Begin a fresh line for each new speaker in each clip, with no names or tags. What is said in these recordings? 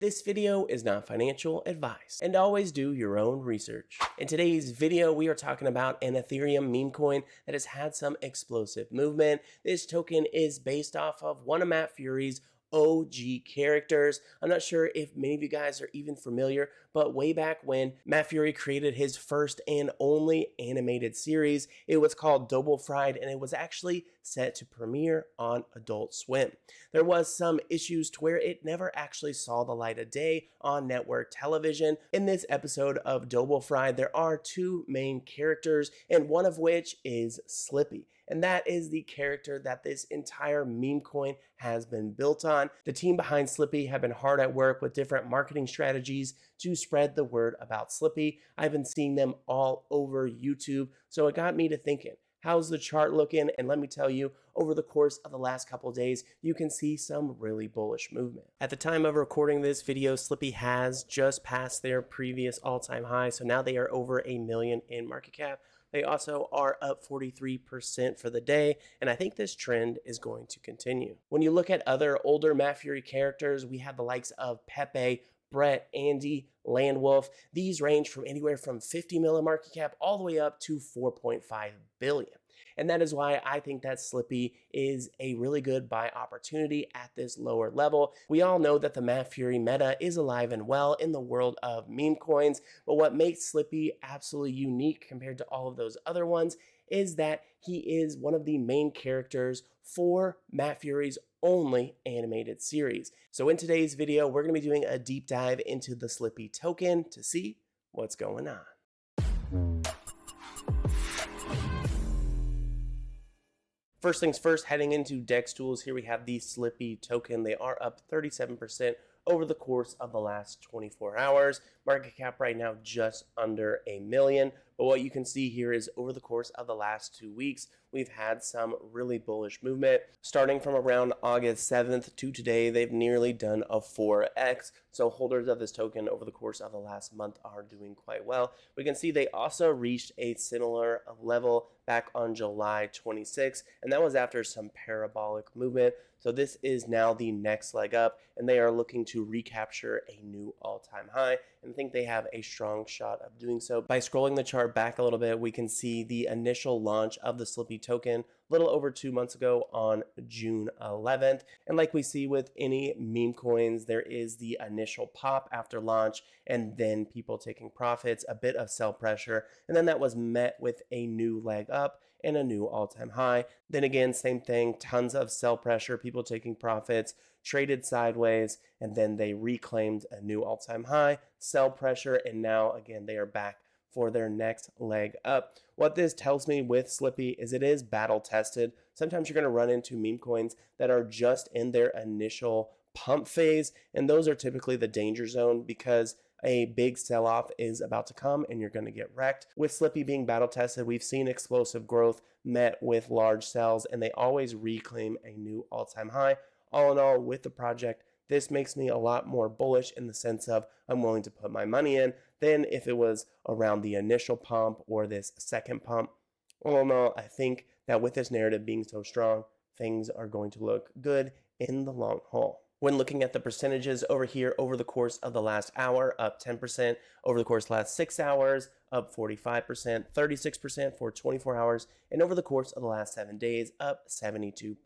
This video is not financial advice, and always do your own research. In today's video, we are talking about an Ethereum meme coin that has had some explosive movement. This token is based off of one of Matt Furie's OG characters. I'm not sure if many of you guys are even familiar, but way back when Matt Furie created his first and only animated series, it was called Double Fried, and it was actually set to premiere on Adult Swim. There was some issues to where it never actually saw the light of day on network television. In this episode of Double Fried, there are two main characters, and one of which is Slippy. And that is the character that this entire meme coin has been built on. The team behind Slippy have been hard at work with different marketing strategies to spread the word about Slippy. I've been seeing them all over YouTube, so it got me to thinking, how's the chart looking? And let me tell you, over the course of the last couple of days, you can see some really bullish movement. At the time of recording this video, Slippy has just passed their previous all-time high, so now they are over 1 million in market cap. They also are up 43% for the day, and I think this trend is going to continue. When you look at other older Matt Furie characters, we have the likes of Pepe, Brett, Andy, Landwolf. These range from anywhere from 50 million market cap all the way up to 4.5 billion. And that is why I think that Slippy is a really good buy opportunity at this lower level. We all know that the Matt Furie meta is alive and well in the world of meme coins, but what makes Slippy absolutely unique compared to all of those other ones is that he is one of the main characters for Matt Furie's only animated series. So in today's video, we're going to be doing a deep dive into the SLIPPY token to see what's going on. First things first, heading into DEX tools, here we have the SLIPPY token. They are up 37% over the course of the last 24 hours. Market cap right now just under 1 million. But what you can see here is over the course of the last 2 weeks, we've had some really bullish movement. Starting from around August 7th to today, they've nearly done a 4x. So holders of this token over the course of the last month are doing quite well. We can see they also reached a similar level back on July 26th, and that was after some parabolic movement. So this is now the next leg up, and they are looking to recapture a new all-time high, and I think they have a strong shot of doing so. By scrolling the chart back a little bit, we can see the initial launch of the SLIPPY token a little over 2 months ago on June 11th. And like we see with any meme coins, there is the initial pop after launch and then people taking profits, a bit of sell pressure, and then that was met with a new leg up and a new all-time high. Then again, same thing, tons of sell pressure, people taking profits, traded sideways, and then they reclaimed a new all-time high, sell pressure, and now again they are back for their next leg up. What this tells me with Slippy is it is battle tested. Sometimes you're going to run into meme coins that are just in their initial pump phase, and those are typically the danger zone because a big sell-off is about to come and you're going to get wrecked. With Slippy being battle tested, we've seen explosive growth met with large sells, and they always reclaim a new all-time high. All in all, with the project, this makes me a lot more bullish in the sense of I'm willing to put my money in than if it was around the initial pump or this second pump. All in all, I think that with this narrative being so strong, things are going to look good in the long haul. When looking at the percentages over here over the course of the last hour, up 10%, over the course of the last 6 hours, up 45%, 36% for 24 hours, and over the course of the last 7 days, up 72%.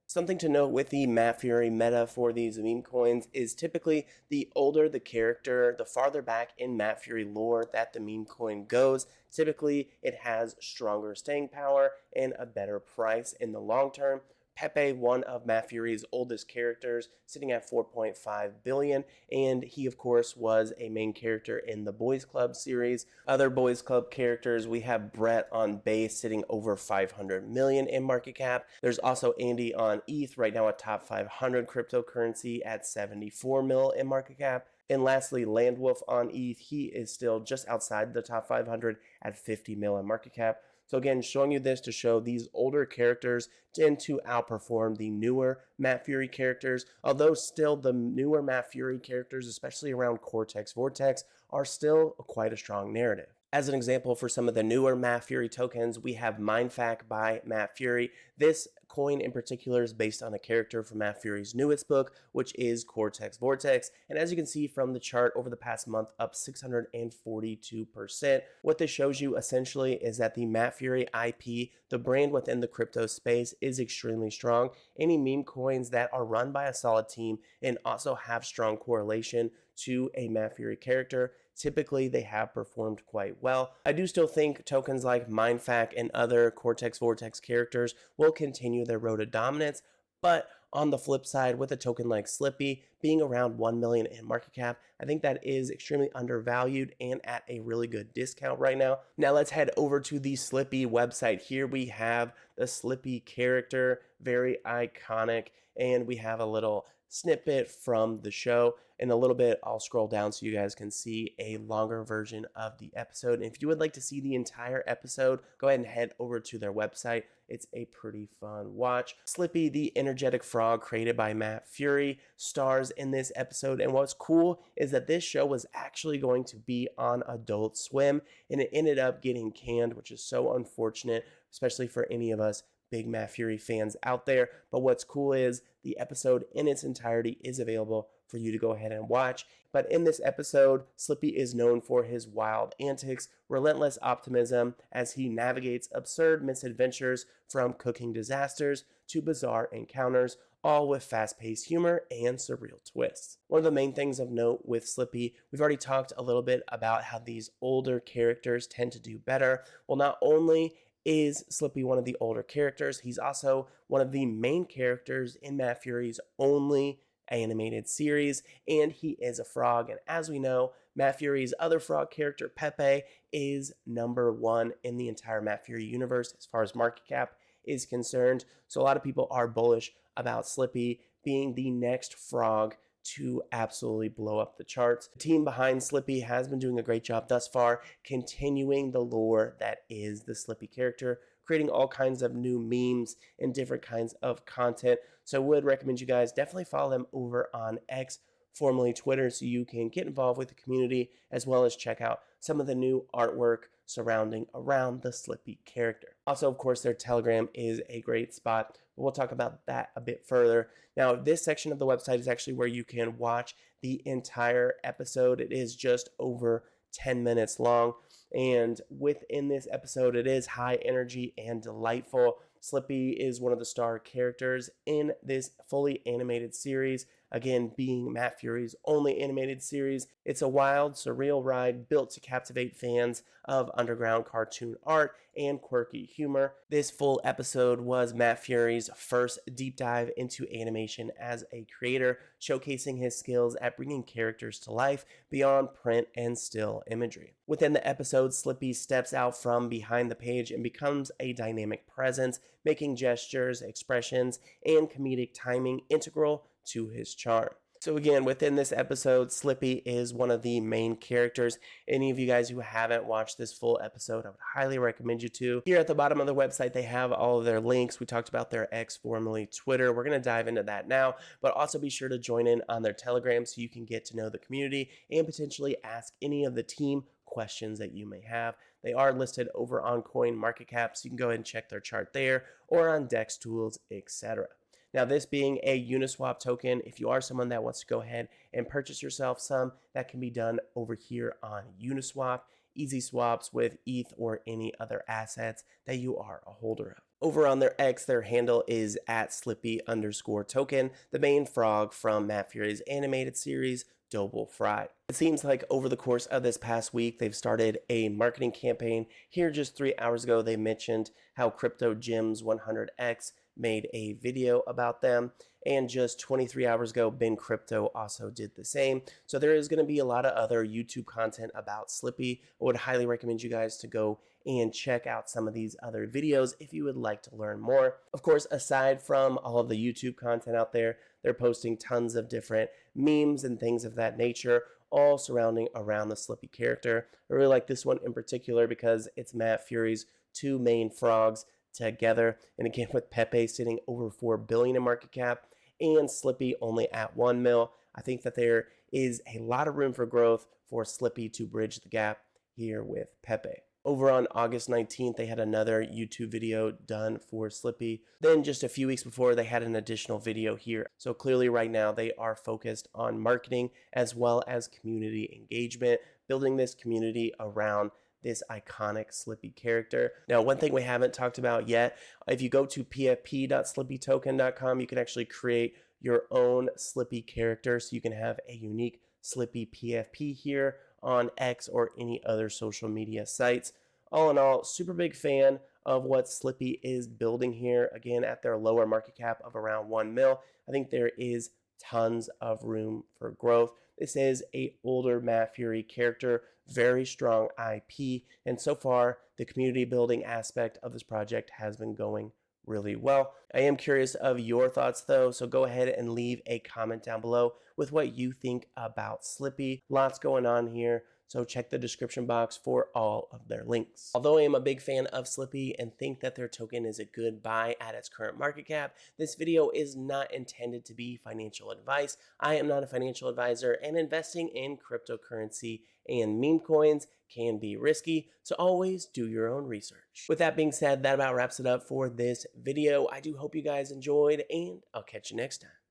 Something to note with the Matt Furie meta for these meme coins is typically the older the character, the farther back in Matt Furie lore that the meme coin goes. Typically, it has stronger staying power and a better price in the long term. Pepe, one of Matt Furie's oldest characters, sitting at 4.5 billion, and he of course was a main character in the Boys Club series. Other Boys Club characters, we have Brett on base sitting over 500 million in market cap. There's also Andy on ETH, right now a top 500 cryptocurrency at 74 mil in market cap. And lastly, Landwolf on ETH, he is still just outside the top 500 at 50 mil in market cap. So again, showing you this to show these older characters tend to outperform the newer Matt Furie characters, although still the newer Matt Furie characters, especially around Cortex Vortex, are still quite a strong narrative. As an example, for some of the newer Matt Furie tokens, we have MindFact by Matt Furie. This coin in particular is based on a character from Matt Furie's newest book, which is Cortex Vortex. And as you can see from the chart over the past month, up 642%. What this shows you essentially is that the Matt Furie IP, the brand within the crypto space, is extremely strong. Any meme coins that are run by a solid team and also have strong correlation to a Matt Furie character, typically they have performed quite well. I do still think tokens like MindFact and other Cortex Vortex characters will continue their road to dominance, but on the flip side, with a token like SLIPPY being around 1 million in market cap, I think that is extremely undervalued and at a really good discount right now. Now let's head over to the SLIPPY website. Here we have the SLIPPY character, very iconic, and we have a little snippet from the show. In a little bit, I'll scroll down so you guys can see a longer version of the episode. And if you would like to see the entire episode, go ahead and head over to their website. It's a pretty fun watch. SLIPPY, the energetic frog created by Matt Furie, stars in this episode. And what's cool is that this show was actually going to be on Adult Swim, and it ended up getting canned, which is so unfortunate, especially for any of us big Matt Furie fans out there. But what's cool is the episode in its entirety is available for you to go ahead and watch. But in this episode, SLIPPY is known for his wild antics, relentless optimism as he navigates absurd misadventures from cooking disasters to bizarre encounters, all with fast-paced humor and surreal twists. One of the main things of note with SLIPPY, we've already talked a little bit about how these older characters tend to do better. Well, not only is SLIPPY one of the older characters, he's also one of the main characters in Matt Furie's only animated series, and he is a frog. And as we know, Matt Furie's other frog character, Pepe, is #1 in the entire Matt Furie universe as far as market cap is concerned. So a lot of people are bullish about SLIPPY being the next frog to absolutely blow up the charts. The team behind SLIPPY has been doing a great job thus far, continuing the lore that is the SLIPPY character, creating all kinds of new memes and different kinds of content. So I would recommend you guys definitely follow them over on X, formerly Twitter, so you can get involved with the community as well as check out some of the new artwork surrounding around the SLIPPY character. Also, of course, their Telegram is a great spot, but we'll talk about that a bit further. Now, this section of the website is actually where you can watch the entire episode. It is just over 10 minutes long, and within this episode, it is high energy and delightful. SLIPPY is one of the star characters in this fully animated series, again being Matt Furie's only animated series. It's a wild, surreal ride built to captivate fans of underground cartoon art and quirky humor. This full episode was Matt Furie's first deep dive into animation as a creator, showcasing his skills at bringing characters to life beyond print and still imagery. Within the episode, SLIPPY steps out from behind the page and becomes a dynamic presence, making gestures, expressions, and comedic timing integral to his charm. So again, within this episode, SLIPPY is one of the main characters. Any of you guys who haven't watched this full episode, I would highly recommend you to. Here at the bottom of the website, they have all of their links. We talked about their X, formerly Twitter. We're going to dive into that now, but also be sure to join in on their Telegram so you can get to know the community and potentially ask any of the team questions that you may have. They are listed over on CoinMarketCap, so you can go ahead and check their chart there or on DEX Tools, etc. Now, this being a Uniswap token, if you are someone that wants to go ahead and purchase yourself some, that can be done over here on Uniswap. Easy swaps with ETH or any other assets that you are a holder of. Over on their X, their handle is at @SLIPPY_token, the main frog from Matt Furie's animated series, Double Fried. It seems like over the course of this past week, they've started a marketing campaign. Here just 3 hours ago, they mentioned how Crypto Gems 100X made a video about them, and just 23 hours ago, Ben Crypto also did the same. So there is going to be a lot of other YouTube content about SLIPPY. I would highly recommend you guys to go and check out some of these other videos if you would like to learn more. Of course, aside from all of the YouTube content out there, they're posting tons of different memes and things of that nature, all surrounding around the SLIPPY character. I really like this one in particular because it's Matt Furie's two main frogs together, and again with Pepe sitting over 4 billion in market cap and SLIPPY only at 1 mil. I think that there is a lot of room for growth for SLIPPY to bridge the gap here with Pepe. Over on August 19th, they had another YouTube video done for Slippy. Then just a few weeks before, they had an additional video here. So clearly right now they are focused on marketing as well as community engagement, building this community around this iconic Slippy character. Now, one thing we haven't talked about yet, if you go to pfp.slippytoken.com, you can actually create your own Slippy character. So you can have a unique Slippy PFP here on X or any other social media sites. All in all, super big fan of what Slippy is building here. Again, at their lower market cap of around 1 mil, I think there is tons of room for growth. This is a older Matt Furie character, very strong IP, and so far the community building aspect of this project has been going really well. I am curious of your thoughts though, so go ahead and leave a comment down below with what you think about Slippy. Lots going on here, so check the description box for all of their links. Although I am a big fan of Slippy and think that their token is a good buy at its current market cap, this video is not intended to be financial advice. I am not a financial advisor, and investing in cryptocurrency and meme coins can be risky, so always do your own research. With that being said, that about wraps it up for this video. I do hope you guys enjoyed, and I'll catch you next time.